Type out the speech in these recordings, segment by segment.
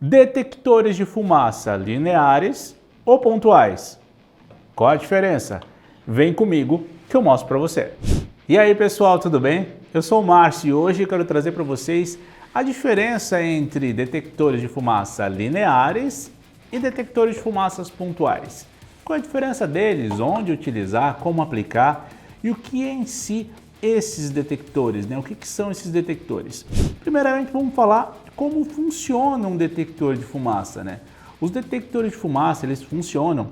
Detectores de fumaça lineares ou pontuais? Qual a diferença? Vem comigo que eu mostro para você. E aí pessoal, tudo bem? Eu sou o Márcio e hoje eu quero trazer para vocês a diferença entre detectores de fumaça lineares e detectores de fumaças pontuais. Qual a diferença deles, onde utilizar, como aplicar e o que é em si esses detectores, né? O que são esses detectores? Primeiramente vamos falar como funciona um detector de fumaça, né? Os detectores de fumaça, eles funcionam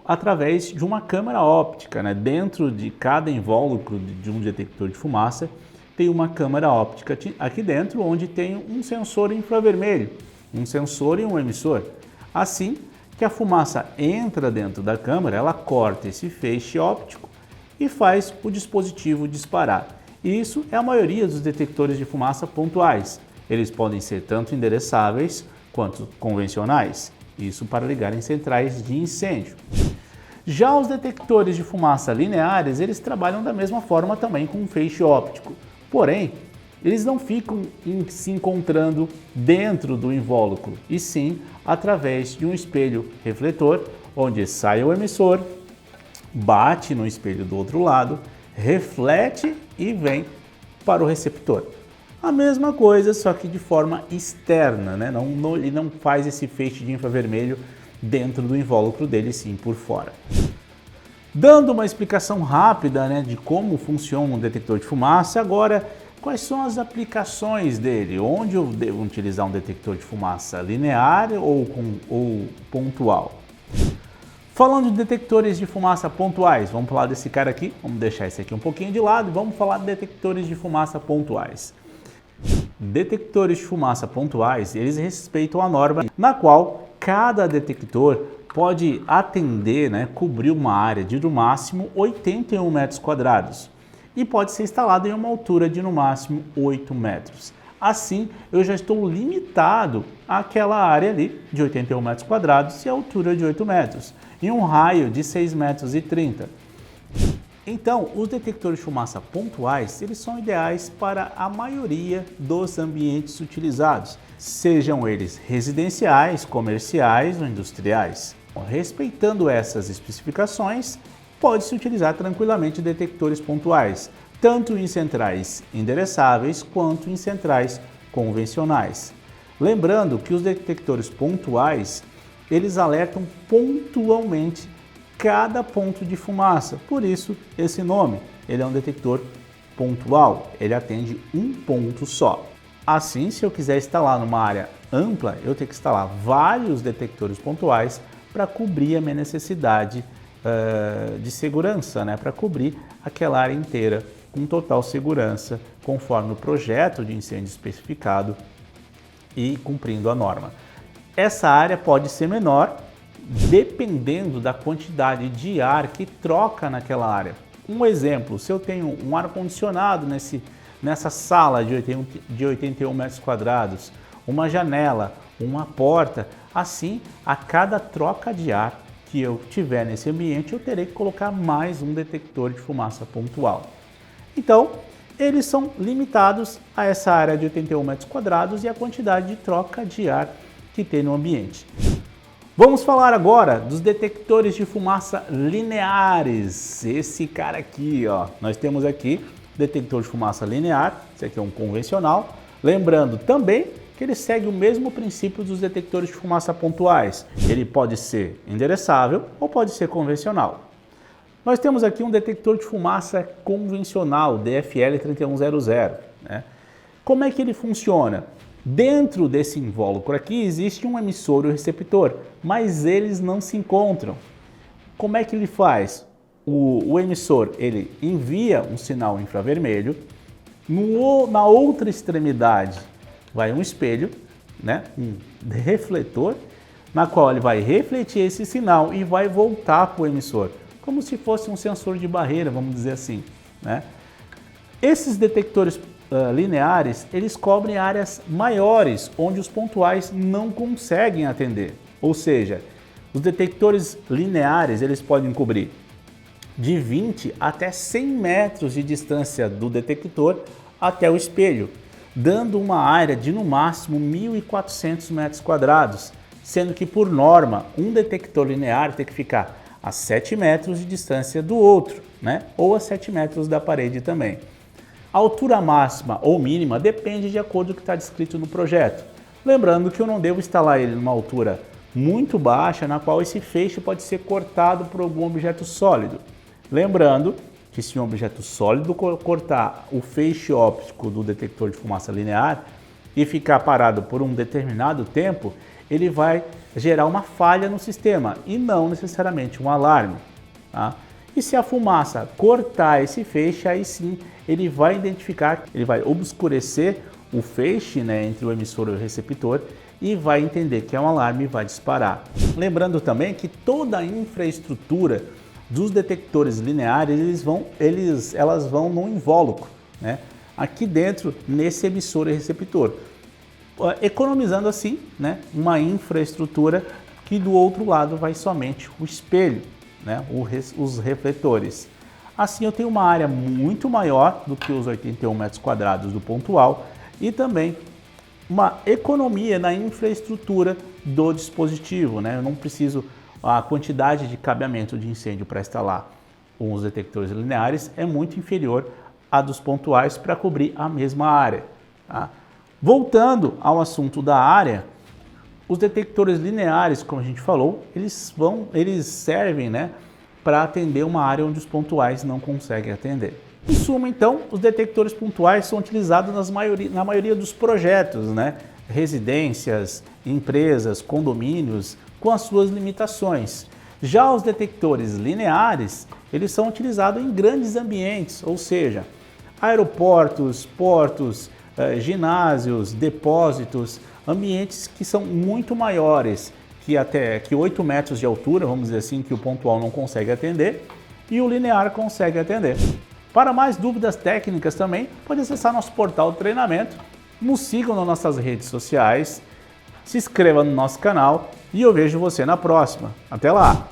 através de uma câmara óptica, né? Dentro de cada invólucro de um detector de fumaça tem uma câmara óptica aqui dentro, onde tem um sensor infravermelho, um sensor e um emissor. Assim que a fumaça entra dentro da câmara, ela corta esse feixe óptico e faz o dispositivo disparar. E isso é a maioria dos detectores de fumaça pontuais. Eles podem ser tanto endereçáveis quanto convencionais, isso para ligar em centrais de incêndio. Já os detectores de fumaça lineares, eles trabalham da mesma forma também com um feixe óptico, porém, eles não ficam se encontrando dentro do invólucro, e sim através de um espelho refletor, onde sai o emissor, bate no espelho do outro lado, reflete e vem para o receptor. A mesma coisa, só que de forma externa, né? Ele não faz esse feixe de infravermelho dentro do invólucro dele, sim por fora. Dando uma explicação rápida, né, de como funciona um detector de fumaça, agora quais são as aplicações dele? Onde eu devo utilizar um detector de fumaça linear ou pontual? Falando de detectores de fumaça pontuais, vamos falar desse cara aqui, vamos deixar esse aqui um pouquinho de lado e vamos falar de detectores de fumaça pontuais. Detectores de fumaça pontuais, eles respeitam a norma na qual cada detector pode atender, né, cobrir uma área de no máximo 81 metros quadrados e pode ser instalado em uma altura de no máximo 8 metros. Assim, eu já estou limitado àquela área ali de 81 metros quadrados e a altura de 8 metros, em um raio de 6,30 metros. Então, os detectores de fumaça pontuais, eles são ideais para a maioria dos ambientes utilizados, sejam eles residenciais, comerciais ou industriais. Respeitando essas especificações, pode-se utilizar tranquilamente detectores pontuais, tanto em centrais endereçáveis quanto em centrais convencionais. Lembrando que os detectores pontuais, eles alertam pontualmente cada ponto de fumaça, por isso esse nome. Ele é um detector pontual, ele atende um ponto só. Assim, se eu quiser instalar numa área ampla, eu tenho que instalar vários detectores pontuais para cobrir a minha necessidade de segurança, né? Para cobrir aquela área inteira com total segurança, conforme o projeto de incêndio especificado e cumprindo a norma. Essa área pode ser menor, dependendo da quantidade de ar que troca naquela área. Um exemplo, se eu tenho um ar-condicionado nessa sala de 81 metros quadrados, uma janela, uma porta, assim, a cada troca de ar que eu tiver nesse ambiente, eu terei que colocar mais um detector de fumaça pontual. Então, eles são limitados a essa área de 81 metros quadrados e a quantidade de troca de ar que tem no ambiente. Vamos falar agora dos detectores de fumaça lineares. Esse cara aqui, ó, nós temos aqui detector de fumaça linear, esse aqui é um convencional. Lembrando também que ele segue o mesmo princípio dos detectores de fumaça pontuais. Ele pode ser endereçável ou pode ser convencional. Nós temos aqui um detector de fumaça convencional, DFL 3100, né? Como é que ele funciona? Dentro desse invólucro aqui existe um emissor e um receptor, mas eles não se encontram. Como é que ele faz? O emissor, ele envia um sinal infravermelho, na outra extremidade vai um espelho, né? Um refletor, na qual ele vai refletir esse sinal e vai voltar para o emissor, como se fosse um sensor de barreira, vamos dizer assim, né? Esses detectores lineares, eles cobrem áreas maiores, onde os pontuais não conseguem atender. Ou seja, os detectores lineares, eles podem cobrir de 20 até 100 metros de distância do detector até o espelho. dando uma área de no máximo 1.400 metros quadrados, sendo que por norma um detector linear tem que ficar a 7 metros de distância do outro, né? Ou a 7 metros da parede também. A altura máxima ou mínima depende de acordo com o que está descrito no projeto. Lembrando que eu não devo instalar ele numa altura muito baixa, na qual esse feixe pode ser cortado por algum objeto sólido. Lembrando que se um objeto sólido cortar o feixe óptico do detector de fumaça linear e ficar parado por um determinado tempo, ele vai gerar uma falha no sistema e não necessariamente um alarme. Tá? E se a fumaça cortar esse feixe, aí sim ele vai identificar, ele vai obscurecer o feixe, né, entre o emissor e o receptor e vai entender que é um alarme e vai disparar. Lembrando também que toda a infraestrutura dos detectores lineares elas vão no invólucro, né, aqui dentro nesse emissor e receptor, economizando assim, né, uma infraestrutura que do outro lado vai somente o espelho, né, os refletores. Assim eu tenho uma área muito maior do que os 81 metros quadrados do pontual e também uma economia na infraestrutura do dispositivo, né? Eu não preciso, a quantidade de cabeamento de incêndio para instalar os detectores lineares é muito inferior à dos pontuais para cobrir a mesma área. Tá? Voltando ao assunto da área, os detectores lineares, como a gente falou, eles servem, né, para atender uma área onde os pontuais não conseguem atender. Em suma, então, os detectores pontuais são utilizados na maioria dos projetos, né? Residências, empresas, condomínios, com as suas limitações. Já os detectores lineares, eles são utilizados em grandes ambientes, ou seja, aeroportos, portos, ginásios, depósitos, ambientes que são muito maiores, que 8 metros de altura, vamos dizer assim, que o pontual não consegue atender e o linear consegue atender. Para mais dúvidas técnicas também, pode acessar nosso portal de treinamento, nos sigam nas nossas redes sociais, se inscreva no nosso canal e eu vejo você na próxima. Até lá!